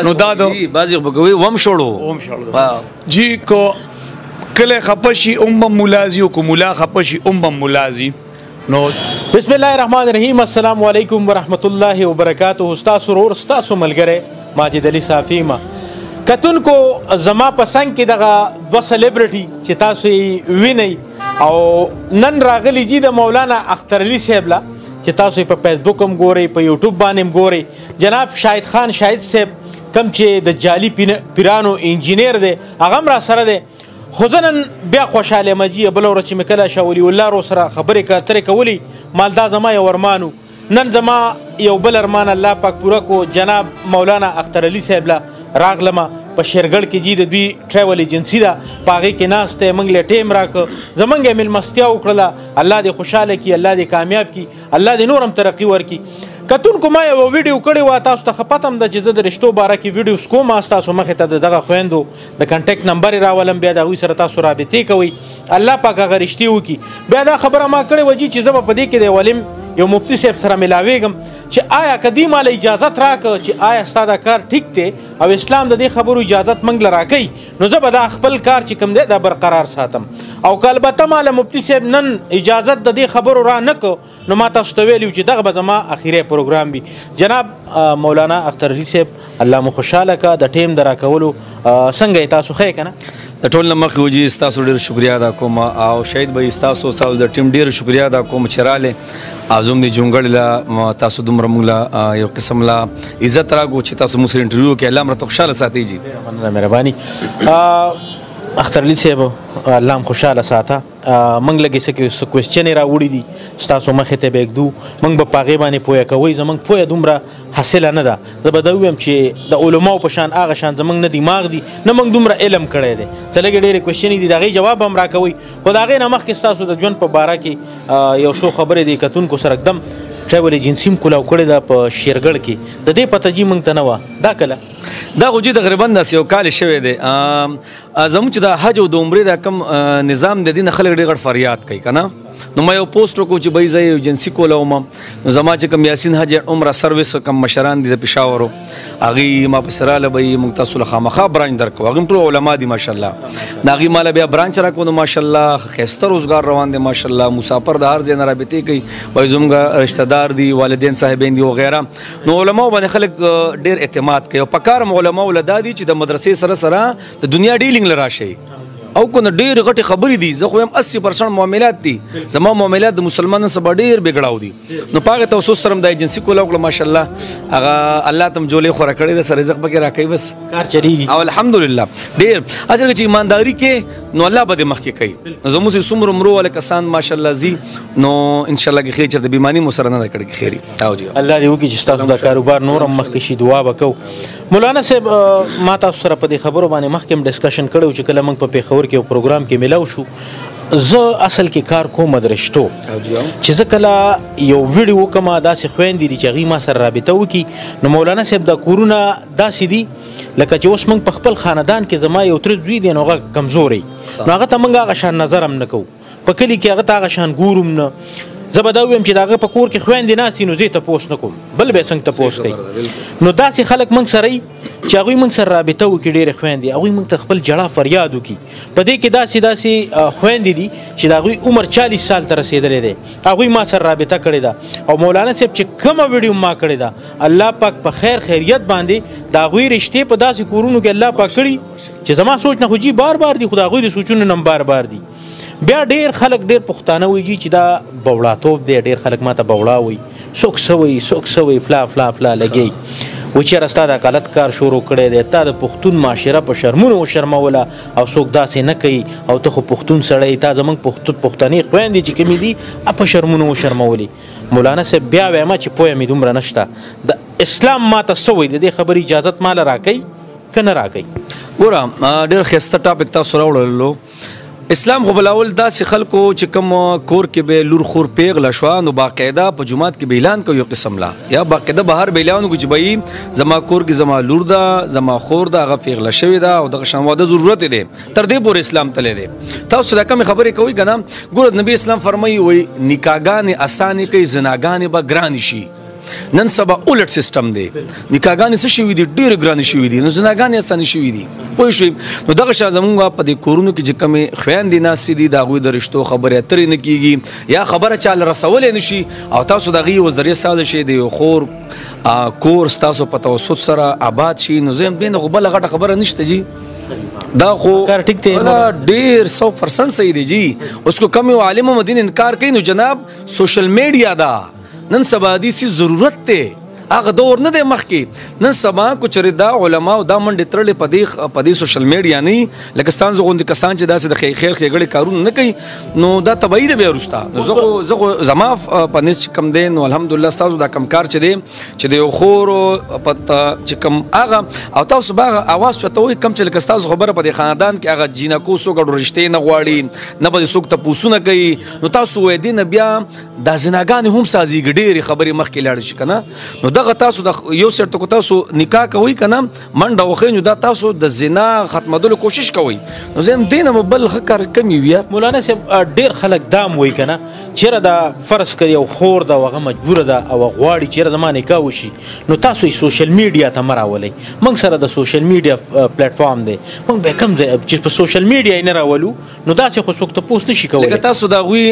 نو دا د بعضې به کوي وم شړو جی کو کله خپشي ملازي او کو ملا خپشي ملازي نو بسم الله الرحمن الرحیم. السلام علیکم ورحمۃ اللہ وبرکاتہ. استاد سرور استاد ملګری ماجد علي صافی ما کتونکو زما په څنګ کې دغه دوه سلیبریټي چې تاسو یې وینئ او نن راغلی جي د مولانا اختر علي صاحب لا چې تاسو یې په فیسبوک هم ګورئ په یوټیوب باندې هم ګورئ. جناب شاهد خان شاهد صاحب کم چې د جعلي پیرانو انجینیر دی هغه هم را سره دی. خو زه نن بیا خوشحاله یم جي بله ورځ چې مې کله شاه ولی الله رو سره خبرې کاترې کولی مال دا زما یو ارمانو. نن زما یو بل ارمان الله پاک پوره کو. جناب مولانا اختر علي صاحب لا راغلمه په شیرګړ کې جي د دوی ټریول ایجنسي ده په هغې کې ناست دی. موږ له ټیم راکړه زموږ یې مېلمستیا وکړله. الله دې خوشحاله کړي الله دې کامیاب کړي الله دې نور هم ترقي ورکړي. کتونکو ما یو ویډیو کړې وه تاسو ته ښه پته هم ده چې زه د رشتو باره کې ویډیوز کوم ستاسو مخې ته د دغه خویندو د کنټیکټ نمبر یې راولم بیا د هغوی سره تاسو رابطې کوئ الله پاک هغه رشتې وکړي. بیا دا خبره ما کړې وه جي چې زه به په دې کې د ولیم یو مفتي صاحب سره ملاویږم چې آیا که دې ماله اجازت راکړه چې آیا ستا دا کار ټیک دی او اسلام د دې خبرو اجازت موږ له راکوي نو زه به دا خپل کار چې کوم دی دا برقرار ساتم. او که البته ماله مفتي صاحب نن اجازت د دې خبرو را نه کړو نو ما تاسو ته ویلي چې دغه به زما اخیری پروګرام وي. جناب مولانا اختر علي صاحب الله مو خوشحاله که د ټیم د راکولو څنګه یې تاسو ښه یې که نه؟ د ټول نه مخکې وجي ستاسو ډېر شکریا ادا کوم او شاید به ستاسو د ټیم ډېر شکریا ادا کوم چې راغلې او زموږ د جونګړې له تاسو دومره موږ له یو قسم له عزت راکړو چې تاسو موږ سره انټرویو وکړئ. الله مو راته خوشحاله ساتئ جي. مننه مهرباني. اختر علي صاحب الله هم خوشحاله ساته. موږ لږې څه کوېسچنې راوړي دي ستاسو مخې ته به ږدو موږ به په هغې باندې پویه کوئ. زموږ پویه دومره حاصله نه ده. زه به دا ووایم چې د علماو په شان هغه شان زموږ نه دماغ دي نه موږ دومره علم کړی دی. څه لږې ډېرې کوېسچنې دي د هغې جواب هم راکوئ. خو د هغې نه مخکې ستاسو د ژوند په باره کې یو څو خبرې دي کتونکو سره اکدم ټریول ایجنسي هم کولاو کړې ده په شیرګړ کې د دې پته جي موږ ته نه وه دا کله دا خو جي تقریبا داسې یو کال شوی دی. زموږ چې د حج او د عمرې دا کوم نظام د دې نه خلک ډېر غټ فریاد کوي که نه نو ما یو پوسټ وکړو چې بهی زه یو ایجنسي کولوم نو زما چې کوم یاسین حج عمره سروس کوم مشران دي د پېښورو هغوی ما پسې راله به یې موږ تاسو له خامخا برانچ درکړو. هغوی ټول علما دي ماشاءالله د هغوی ماله بیا برانچ راکړو نو ماشاءالله ښایسته روزګار روان دی ماشاءالله. مسافر د هر ځای نه رابطې کوي وایي زموږ رشته دار دي والدین صاحبین دي وغیره نو علماو باندې خلک ډېر اعتماد کوي. او په کار هم علماو له دا دي چې د مدرسې سره سره د دنیا ډیلینګ له راشئ او کنه ډېرې غټې خبرې دي. زه خو یم 80% معاملات دي زما معاملات د مسلمانانو سره ډېر بګړاو دي نو په هغې توسط سره هم دا ایجنسي کوله وکړه ماشاءالله هغه الله ته م جولې خوره کړې ده سره رزق پکې راکوي بس کار چلېږي او الحمدلله ډېر اصل چې ایمانداري کې نو الله به دې مخکې کوي. نو زموږ چې څومره عمرو والا کسان ماشاءالله ځي نو انشاءالله کې خیر چېرته بیماني مو سره نه ده کړې خیري او جي الله دې وکړي چې ستاسو دا کاروبار نور هم مخکې شي دعا به کوو. مولانا صاحب ما تاسو سره په دې خبرو باندې مخکې هم ډسکشن کړی چې کله موږ په پېښور کې یو پروګرام کې ملاو شو زه اصل کې کار کوم د رشتو چې زه کله یو ویډیو وکړم داسې خویندې دي چې هغوی ما سره رابطه وکړي نو مولانا صاحب دا کورونه داسې دي لکه چې اوس موږ په خپل خاندان کې زما یو تره زوی دی نو هغه کمزوری نو هغه ته موږ هغه شان نظر هم نه کوو په کلي کې هغه ته هغه شان ګورو نه. زه به دا ووایم چې د هغه په کور کې خویندې ناستې نو زه یې تپوس نه کوم بل به یې څنګه تپوس کوي. نو داسې خلک موږ سره وي چې هغوی موږ سره رابطه وکړي ډېرې خویندې هغوی موږ ته خپل جړه فریاد وکړي. په دې کې داسې خویندې دي چې د هغوی عمر 40 سال ته رسېدلی دی هغوی ما سره رابطه کړې ده او مولانا صاحب چې کومه ویډیو ما کړې ده الله پاک په خیر خیریت باندې د هغوی رشتې په داسې کورونو کې الله پاک کړي چې زما سوچ نه خو جي بار بار دي خو د هغوی د سوچونو نه بار بار دي. بیا ډېر خلک ډېر پښتانه وایي چې دا بوړاتوب دی ډېر خلک ما ته بوړا وایي څوک څه وایي فلا فلا فلا لګوي وایي چېرې ستا دا غلط کار شروع کړی دی تا د پښتون معاشره په شرمونو وشرموله او څوک داسې نه کوي او ته خو پښتون سړی تا زموږ پښتنې خویندې چې کومې دي په شرمونو وشرمولې. مولانا صاحب بیا وایم چې پوهه مې دومره نشته د اسلام ما ته څه وایي د دې خبرې اجازت ماله راکوي که نه راکوي؟ ګوره ډېر ښایسته ټاپک تاسو راوړلو. اسلام خو بلاول داسې خلکو چې کوم کور کې به لور خور پیغله شوه نو باقاعده په جومات کې به اعلان کوي یو قسم لا یا باقاعده بهر به اعلان وکړي چې بهی زما کور کې زما لور ده زما خور ده هغه پیغله شوې ده او دغه شان واده ضرورت دی تر دې پورې اسلام تللی دی. تاسو دا کومې خبرې کوئ که نه ګوره نبي اسلام فرمایي وایي نکاحګانې اسانې کوي زناګانې به ګرانې شي نن سبا الټ سیستم دی نکاحګانې څه شوي دي ډېرې ګرانې شوي دي نو زناګانې اسانې شوي دي پوه شوې نو دغه شان زمونږ په دې کورونو کې چې کومې خویندې ناستې دي د هغوی د رشتو خبرې اترې نه کېږي یا خبره چاله رسولی نه شي او تاسو د هغې یو ذریعه ساده شئ د یو خور کور ستاسو په توسط سره آباد شي نو زه هم دې نه خو بله غټه خبره نشته جي دا خو ډېر 100% صحیح دی جی اس کو کم یو عالم مدین انکار کوي نو جناب سوشل میډیا دا نن سبا دې سي ضرورت دی هغه دور نه دی مخکې نن سبا کو چېرې دا علما او دا منډې تړلې په دې سوشل میډیا نه لکه ستاسو غوندې کسان چې داسې د خیر ښېګړې کارونه نه کوي نو دا طبیعي دی بیا وروسته نو زه خو زما په نس چې کوم دی نو الحمدلله ستاسو دا کم کار چې دی چې د یو خورو چې کوم هغه او تاسو به هغه اواز چوتوئ کم چې لکه ستاسو خبره په دې خاندان کې هغه جینکو څوک رشتې نه غواړي نه به څوک تپوسونه کوي نو تاسو وایي دې نه بیا دا زناګانې هم سازیږي ډېرې خبرې مخکې لاړې شي که نه نو دغه تاسو د یو سر ته تاسو نکاح کوئ که نه منډه وښئ نو دا تاسو د زنا ختمېدلو کوشش کوئ نو زه هم دې نه به بل ښه کار کمي وي مولانا صاحب ډېر خلک دا هم وایي که نه چېرې دا فرض کړي یو خور ده او هغه مجبوره ده او غواړي چېرې زما نکاح وشي نو تاسو یې سوشل میډیا ته مه راولئ موږ سره د سوشل میډیا پلیټفارم دی موږ به کوم ځای چې په سوشل میډیا یې نه راولو نو داسې خو څوک تپوس نه شي کولی لکه تاسو د هغوی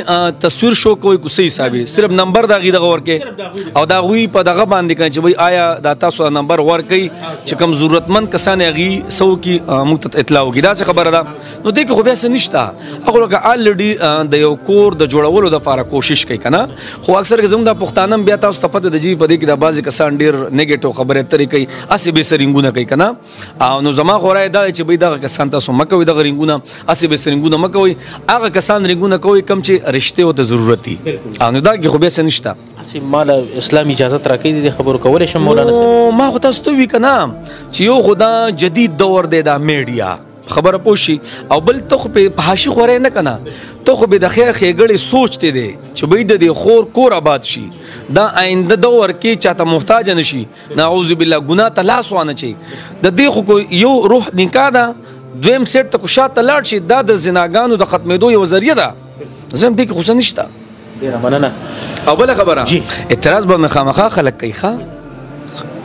تصویر شو کوئ کو څه حساب یې صرف نمبر د هغې دغه ورکړئ او د هغوی په دغه باندې کوئ چې وایي آیا دا تاسو نمبر ورکړئ چې کوم ضرورتمند کسان یې هغې څه وکړي موږ ته اطلاع وکړي داسې خبره ده نو دې کې خو بیا څه نشته هغه لکه الریډي د یو کور د جوړولو دپاره کوشش کوي که نه خو اکثر کې زموږ دا پښتانه هم بیا تاسو ته پته د جي په دې کې دا بعضې کسان ډېر نیګیټیو خبرې اترې کوي هسې بې سرینګونه کوي که نه او نو زما خو رایه دا دی چې بهی دغه کسان تاسو مه کوئ دغه رینګونه هسې بې سرینګونه مه کوئ هغه کسان رینګونه کوئ کوم چې رشتې ورته ضرورت دي او نو دا کې خو بیا څه نشته ما له اسلام اجازت راکوي دې خبرو کولی شم مولانا صاحب ما خو تاسو ته وي که نه چې یو خو دا جدید دور دی دا میډیا خبره پوه شي او بل ته خو په حاشي خوری نه که نه ته خو به د خیر ښېګړې سوچ دی دی چې به د دې خور کور آباد شي دا آینده دور کې چاته محتاجه نه شي نعوذ بالله ګناه ته لاس وانه چي د دې خو یو روح نکاح ده دویم سیټ ته کو شاته لاړ شي دا د زناګانو د ختمېدو یو ذریعه ده زه هم دې کې خو څه نشته ډېره مننه او بله خبره اعتراض به مې خامخا خلک کوي ښه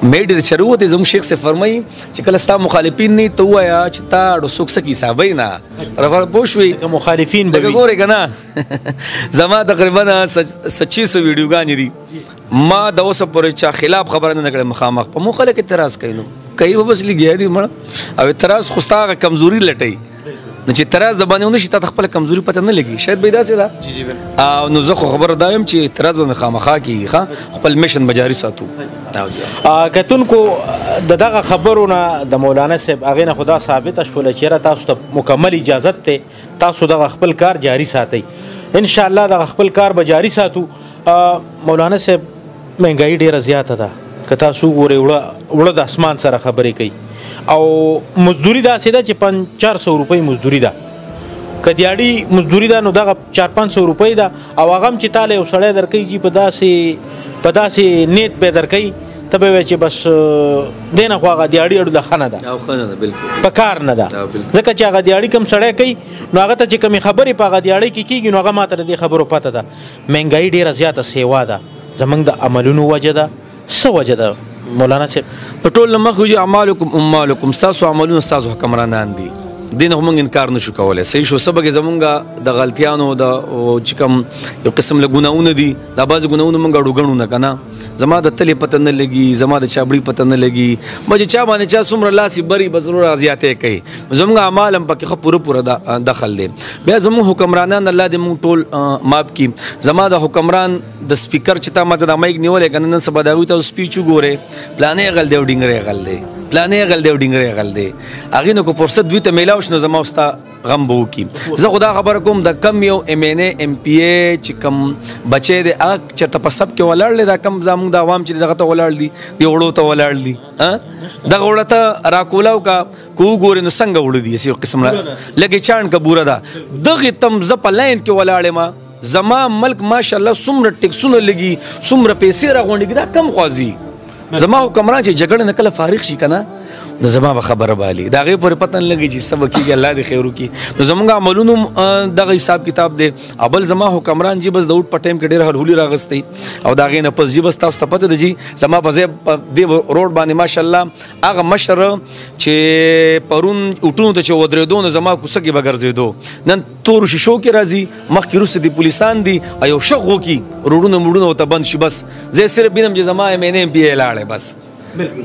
میډیا د چروت زموږ شیخ سے فرمایي چې کله ستا مخالفین نه ته ووایه چې تا اړو څوک څه کې حسابوي نه پوه شوې مخالفین به وي ګورې که نه زما تقریبا 600 ویډیوګانې دي ما د اوسه پورې چا خلاف خبره نه کړې مخامخ په مو خلک اعتراض کوي نو کوي به بس لګیا دي مړه او اعتراض خو ستا هغه کمزوري لټوي نو چې اعتراض د باندې ونه شي تا ته خپله کمزوري پته نه لګي شاید به یې داسې ده او نو زه خو خبره دا یم چې اعتراض به مې خامخا کېږي ښه خپل میشن به جاري ساتو کتونکو د دغه خبرو نه د مولانا صاحب هغې نه خو دا ثابته شوله چې یاره تاسو ته مکمل اجازت دی تاسو دغه خپل کار جاري ساتئ انشاءالله دغه خپل کار به جاري ساتو مولانا صاحب مهنګایي ډېره زیاته ده که تاسو وګورئ وړه د اسمان سره خبرې کوي او مزدوري داسې ده چې 400 روپۍ مزدوري ده که دیاړي مزدوري ده نو دغه 400-500 روپۍ ده او هغه هم چې تاله یو سړی درکوي چې په داسې نیت به درکوي ته به وایې چې بس دی نه خو هغه دیاړي اړو د ښه نه ده په کار نه ده ځکه چې هغه دیاړي کوم سړی کوي نو هغه ته چې کومې خبرې په هغه دیاړۍ کې کېږي نو هغه ما ته د دې خبرو پته ده مهنګایي ډېره زیاته سیوا ده زموږ د عملونو وجه ده څه وجه ده مولانا صاحب په ټول نه مخکې اعمالکم اموالکم ستاسو عملونه ستاسو حکمرانان دي دې نه خو موږ انکار نشو کولی صحیح شو څه بګې زمونږ د غلطیانو د چې کوم یو قسم له ګناهونه دي دا بعضې ګناهونه موږ اړو ګڼو نه که نه زما د تلې پته نه لګي زما د چابړي پته نه لګي به چې چا باندې چا څومره لاسې بري به ضرور زیاتې کوي زموږ اعمال هم پکې ښه پوره دخل دی بیا زموږ حکمرانان الله دې موږ ټول ماف کړي زما د حکمران د سپیکر چې تا ماته د مایک نیولی که نه نن سبا د هغوی ته سپیچ وګورې پلانې غل دی او ډینګری غل دی پلانې غل دی او ډینګری غل دی هغې نه که فرصت دوی ته میلاو شي نو زما ستا غم به وکړي زه خو دا خبره کوم د کم یو MNA MPA چې کم بچی دی هغه چېرته په سب کې ولاړ دی دا کم زموږ د عوام چې دغه ته ولاړ دي د وړو ته ولاړ دي دغه وړه ته راکولاو که وګورې نو څنګه وړه دي یو قسم لږې چاڼ که بوره ده دغې تم زه په لاین کې ولاړ یم زما ملک ماشاءالله څومره ټیکسونه لګي څومره پیسې راغونډېږي دا کم خوازي زما حکمران چې جګړه نه کله فارغ شي که نه نو زما به خبره بالي د هغې پورې پته نه لګي چې څه به کېږي الله دې خیر وکړي نو زمونږ عملونو دغه حساب کتاب دی اول زما حکمران جي بس د اوټ په ټایم کې ډېر هلهولي راغستی او د هغې نه پس جي بس تاسو ته پته ده جي زما په ځای په دې روډ باندې ماشاءالله هغه مشر چې پرون اوټونو ته چې ودرېدو نو زما کوڅه کې به ګرځېدو نن تورو شیشو کې راځي مخکې وروسته دي پولیسان دي او یو شغ وکړي روډونه موډونه ورته بند شي بس زه صرف وینم چې زما MNA MP لاړی بس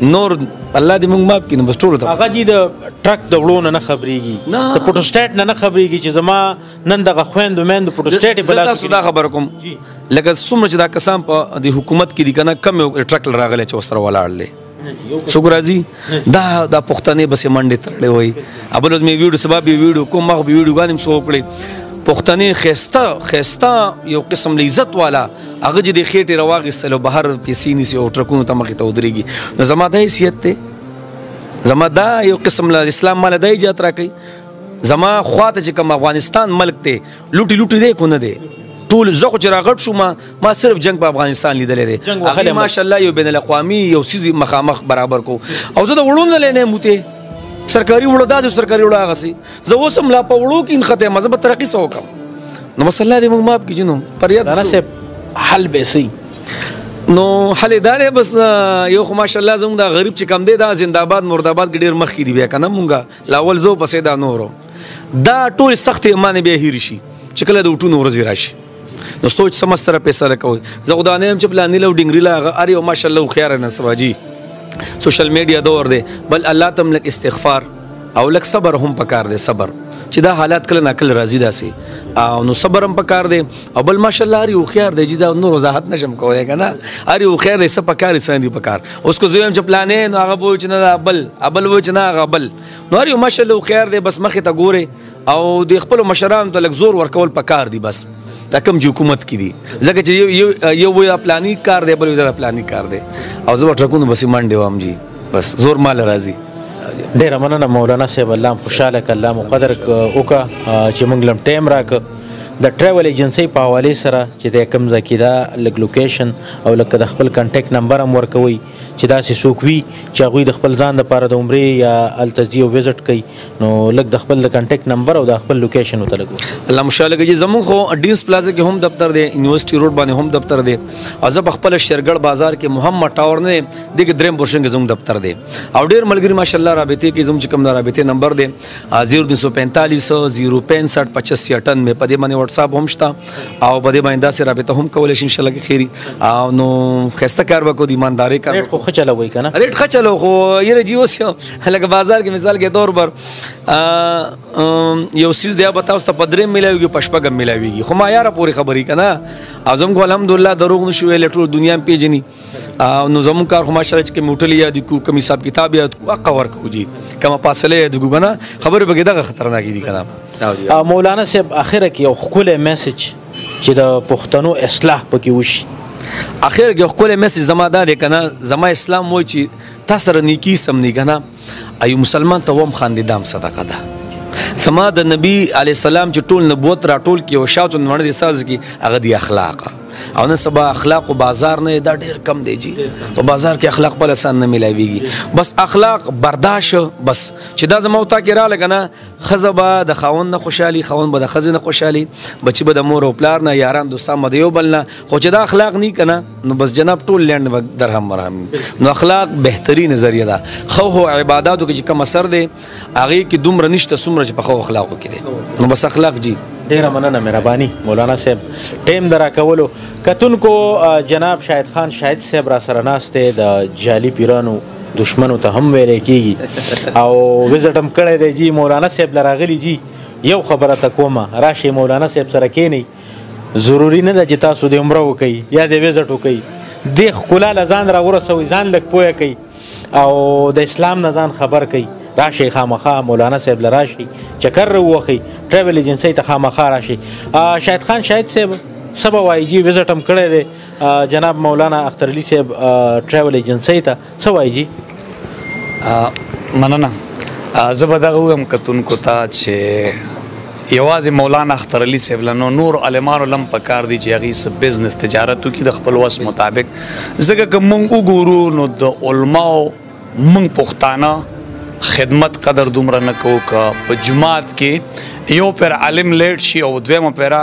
نور الله دې موږ ماف کړي نو بس ټولو ته هغه جي د ټرک د وړو نه خبرېږي د پروټسټیټ نه خبرېږي چې زما نن دغه خویندو میندو پروټسټیټ یې بلا تاسو دا خبره کوم لکه څومره چې دا کسان په د حکومت کې دي که نه کم یو ټرک راغلی چې ورسره ولاړ دی څوک راځي دا پښتنې بسې منډې تړلې وایي بل ورځ مې ویډیو سبا به ویډیو کوم مخ به ویډیوګانې هم څه وکړې پښتنې ښایسته یو قسم له عزت والا هغه چې د خېټې راواغېستل او بهر پیسې نیسي او ټرکونو ته مخې ته ودرېږي نو زما دا حیثیت دی زما دا یو قسم له اسلام ماله دا ایجاد راکوي زما خواته چې کوم افغانستان ملک دی لوټي دی کو نه دی ټول زه خو چې راغټ شوم ما صرف جنگ په افغانستان لیدلی دی هغې ماشاءالله یو بین الاقوامي یو څیز مخامخ برابر کو او زه د وړو نه لینے موتې سرکاري وړو دا سرکاري وړو هغسې زه اوس هم لا په وړو کې نښتی یم زه به ترقي څه وکړم نو بس الله دې موږ ماف کړي نو فریاد حل به سي نو حل دا دی بس یو خو ماشاءالله زموږ دا غریب چې کم دی دا زنده‌آباد مردآباد کې ډېر مخکې دي بیا که نه مونږ لا اول زه پسې دا نورو دا ټولې سختې مانې بیا هېرې شي چې کله د اوټونو ورځې راشي نو سوچ سمج سره فیصله کوئ زه خو دا نه یم چې پلاني له ډنګري له هغه هر یو ماشاءالله هوښیاره نن سبا جي سوشل میډیا دور دی بل الله ته هم لږ استغفار او لږ صبر هم پکار دی صبر چې دا حالات کله ناکله راځي داسې او نو صبر هم پکار دی او بل ماشاءالله هر یو هوښیار دی چې دا نور وضاحت نشم کولی که نه هر یو هوښیار دی څه پکار څه نه دي پکار اوس کو زه وایم چې پلانې نو هغه به وایي چې نه بل وایي چې نه هغه بل نو هر یو ماشاءالله هوښیار دی بس مخې ته ګورې او د خپلو مشرانو ته لږ زور ورکول پکار دي بس دا کوم چې حکومت کې دي ځکه چې یو وایي پلاني کار دی بل وایي دا پلاني کار دی او زه به ټرکونو بسې منډې وم جي بس زور مال راځي ډېره مننه مولانا صاحب الله هم خوشحاله که الله مو قدر وکړه چې موږ لم ټایم راکړه د ټریول ایجنسۍ په حوالې سره چې د کوم ځای کې دا لږ لوکیشن او لکه د خپل کنټیکټ نمبر هم ورکوئ چې داسې څوک وي چې هغوی د خپل ځان دپاره د عمرې یا هلته ځي او وزټ کوي نو لږ د خپل د کنټیکټ نمبر او د خپل لوکیشن ورته لږ الله مشاله کوي زمونږ خو ډینس پلازا کې هم دفتر دی یونیورسټي روډ باندې هم دفتر دی او زه په خپله شیرګړ بازار کې محمد ټاور نه دغه دریم پورشن کې زموږ دفتر دی او ډېر ملګري ماشاءالله رابطې کې زموږ چې کوم د رابطې نمبر دی 02540658598 په دې باندې واتساپ هم شته او په دې باندې داسې رابطه هم کولی شي انشاءالله کې خیري او نو ښایسته کار وکړو د ایماندارۍ کار ریټ خو ښه چلوئ که نه ریټ ښه چلو خو یاره جي اوس لکه بازار کې مثال کې طور پر یو څیز دی به تاسو ته په 3 میلاویږي په 6 میلاویږي خو معیاره پورې خبرې که نه او زموږ خو الحمدلله دروغ نه شو ویلی ټول دنیا هم پېژني نو زموږ کار خو ماشاءالله چې کوم هوټل یاد کړو کوم حساب کتاب یاد کړو حقه ورکړو جي کومه فاصله یاد کړو که نه خبرې پکې دغه خطرناکې دي که نه مولانا صاحب اخره کې یو ښکلی میسج چې د پښتنو اصلاح پکې وشي اخر کې ښکلی میسج زما دا دی که نه زما اسلام وایي چې تا سره نیکي سم نه که نه ایو مسلمان ته وم خاندې دام صدقه ده زما د نبي علیه السلام چې ټول نبوت راټول کړي او شاته نړۍ د ساز کې هغه دی اخلاق او نن سبا اخلاق و بازار نه دا ډېر کم دی جي په بازار کې اخلاق بل آسان نه میلاویږي بس اخلاق برداشت بس چې دا زما وتا کې راغله که نه ښځه به د خاوند نه خوشحالي خاوند به د ښځې نه خوشحالي بچي به د مور او پلار نه یاران دوستان به د یو بل نه خو چې دا اخلاق نه که نه نو بس جناب ټول لینډ به درهم مرهم نو اخلاق بهتري نظریه ده خو عباداتو کې چې کم اثر دی هغې کې دومره نشته څومره چې په ښو اخلاقو کې دی نو بس اخلاق جي ډیره مننه مهرباني مولانا صاحب ټیم د راکولو کتونکو جناب شاهد خان شاهد صاحب را سره ناست دی د جعلي پیرانو دشمنو ته هم ویلی کېږي او وزټ هم کړی دی جي مولانا صاحب له راغلي جي یو خبره ته کومه راشئ مولانا صاحب سره کښېنئ ضروري نه ده چې تاسو د عمره وکئ یا د وزټ وکئ دې ښکلا له ځان راورسوئ ځان لږ پویه کوئ او د اسلام نه ځان خبر کوئ راشي خامخا مولانا صاحب لراشي چکر وروخي ټریول ایجنسی ته خامخا راشي شاهد خان شاهد صاحب سبا وایي جی وزټ هم کړی دی جناب مولانا اختر علي صاحب ټریول ایجنسی ته څه وایي جی مننه زه به دغه ووایم کتونکو ته چې یوازې مولانا اختر علي صاحب له نور عالمانو لم پکار دي چې هغوی څه بزنس تجارت وکړي د خپل وس مطابق ځکه که موږ وګورو نو د علماو موږ پښتانه خدمت قدر دومره نه کوو که په جماعت کې یو پیر عالم لیټ شي او دویمه پیره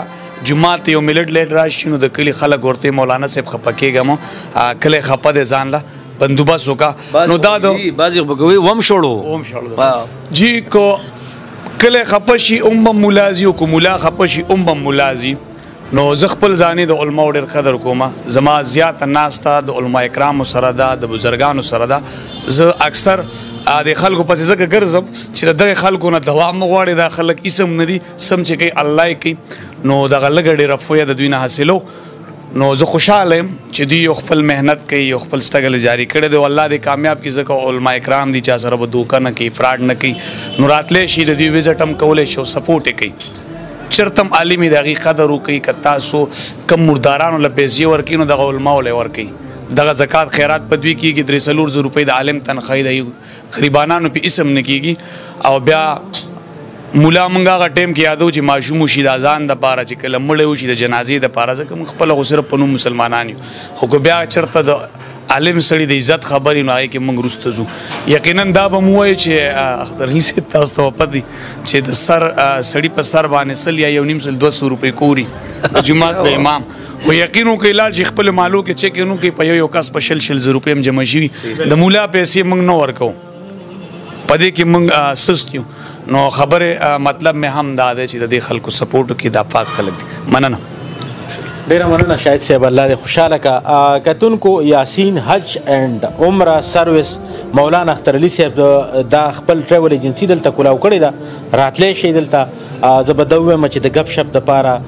جماعت یو ملت لیټ راشي نو د کلي خلک ورته مولانا صاحب خفه کېږم کلی خفه دی ځان له بندوبست وکړه نو دا د بعضې خو به کوي وم شړو جی کو کلی خفه شي هم به مولا ځي او که مولا خفه شي هم به مولا ځي نو زه خپل ځانې د علماو ډېر قدر کومه زما زیاته ناسته د علما کرامو سره ده د بزرګانو سره ده زه اکثر د خلکو پسې ځکه ګرځم چې د دغې خلکو نه دوام غواړي دا خلک اسم نه دي سم چې کوي الله یې کوي نو دغه لږه ډېره فویه د دوی نه حاصلو نو زه خوشحاله یم چې دوی یو خپل محنت کوي یو خپل سټرګل جاري کړی دی او الله دې کامیاب کړي ځکه علما کرام دي چا سره به دوکه نه کوي فراډ نه کوي نو راتلی شي د دوی وزټ هم کولی شي او سپورټ یې کوي چرتم عالمي د هغې قدر وکړي که تاسو کم مردارانو له پیسې ورکوي نو دغه علماو له ورکوي دغه زکات خیرات په دوی کېږي 300 روپۍ د عالم تنخواهي د غریبانانو په اسم نه کېږي او بیا مولا مونږ هغه ټایم کې یادو چې ماشوم وشي د اذان دپاره چې کله مړی وشي د جنازې دپاره ځکه موږ خپله خو صرف په نوم مسلمانان یو خو که بیا چېرته د عالم سړي د عزت خبرې نو هغې کې موږ وروسته ځو یقینا دا به مو ووایو چې اخترعلي صاحب تاسو ته به پته وي چې د سر سړي په سر باندې 100 یا 1.5 200 روپۍ کوري د جومات د امام خو یقین وکړئ لاړ چې خپلو مالو کې چیک یې وکړئ په یو کس په 100 روپۍ هم جمع شوي د مولا پیسې موږ نه ورکوو په دې کې موږ سست یو نو خبرې مطلب مې هم دا دی چې د دې خلکو سپورټ وکړي دا پاک خلک دي مننه ډیره مننه شاهد صاحب الله دې خوشحاله کا کتونکو یاسین حج اینڈ عمره سروس مولانا اخترعلي صاحب دا خپل ټریول ایجنسی دلته کولاو کړې ده راتلی شي دلته زه به دا ووایم چې د ګپ شپ دپاره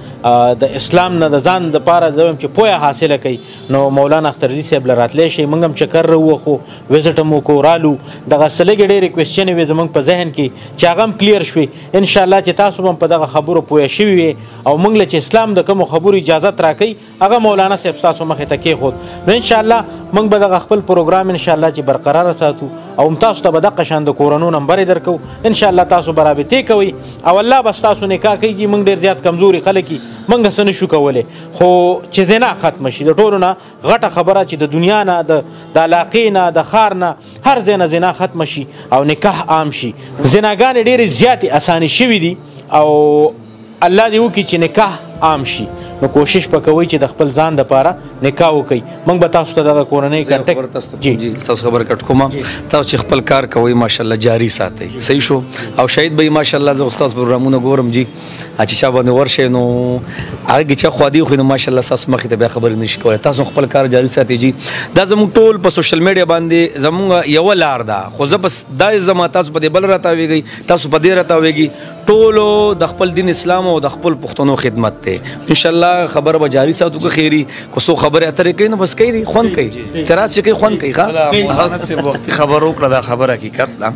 د اسلام نه د ځان دپاره زه وایم چې پوهه حاصله کوي نو مولانا اخترعلي صاحب له راتلی شي موږ هم چکر راووښو وزټ هم وکړو رالو دغه څه لږې ډېرې کوېسچنې وې زموږ په ذهن کې چې هغه هم کلیر شوې انشاءالله چې تاسو به هم په دغه خبرو پوه شوي وې او موږ له چې اسلام د کومو خبرو اجازت راکوي هغه مولانا صاحب ستاسو مخې ته کېښود نو انشاءالله موږ به دغه خپل پروګرام انشاءالله چې برقراره ساتو او هم تاسو ته به دقه شان د کورنو نمبرې درکوو انشاءالله تاسو به رابطې کوئ او الله به ستاسو نکاح کوي چې موږ ډېر زیات کمزوري خلک یي موږ څه نشو کولی خو چې زنا ختمه شي د ټولو نه غټه خبره چې د دنیا نه د علاقې نه د ښار نه هر ځای نه زنا ختمه شي او نکاح عام شي زناګانې ډېرې زیاتې اسانې شوي دي او الله دې وکړي چې نکاح عام شي نو کوشش به کوئ چې د خپل ځان دپاره نکاح وکئ موږ به تاسو ته دغه کورنۍ کنټیکټ جی تاسو خبر کټ کوم تاسو چې خپل کار کوئ ماشاءالله جاری ساتئ صحیح شو او شاید به ماشاءالله زه استاد پروګرامونه ګورم جی چې چا باندې ورشئ نو هغه چې خو دی خو نو ماشاءالله تاسو مخې ته بیا خبرې نشي کولی تاسو خپل کار جاری ساتئ جی دا زموږ ټول په سوشل میډیا باندې زموږ یوه لار ده خو زه بس دا زما تاسو په دې بل راتاویږئ تاسو په دې راتاویږئ ټولو د خپل دین اسلام او د خپل پښتنو خدمت ته انشاءالله خبر به جاری ساتو که خیری کو سو خبره اترې کوي نو بس کوي دي خوند کوي تراس چې کوي خوند کوي ښه وختي خبر وکړه دا خبره حقیقت ده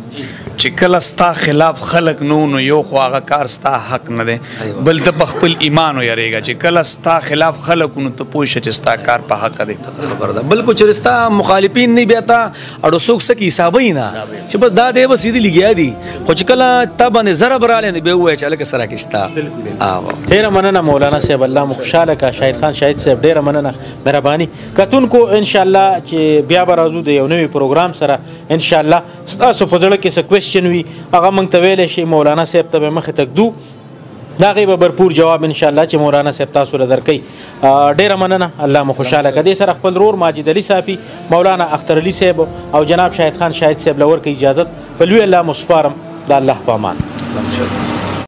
چې کله ستا خلاف خلک نو یو خو هغه کار ستا حق نه دی بل ته په خپل ایمان ویریږه چې کله ستا خلاف خلک نو ته پوه شه چې ستا کار په حق دی خبر ده بل کو چې ستا مخالفین نه بیا تا اړو څوک سکی حسابي نه چې بس دا دی بس دې لګیا دي خو چې کله تا باندې ضرب رااله نه به وای چې الګ سره کېشتا ډیره مننه مولانا صاحب الله مو خوشحاله کا شاهد خان شاهد صاحب ډیره مننه مهرباني کتونکو انشاءالله چې بیا به راځو د یو نوي پروګرام سره انشاءالله ستاسو په زړه کې څه کوېسچن وي هغه موږ ته ویلی شي مولانا صاحب ته به مخې ته ږدو د هغې به برپور جواب انشاءالله چې مولانا صاحب تاسو له درکوي ډیره مننه الله مو خوشحاله که دې سره خپل رور ماجد علي صافي مولانا اخترعلي صاحب او جناب شاهد خان شاهد صاحب له ورکوي اجازت په لوی الله مو سپارم د الله په امان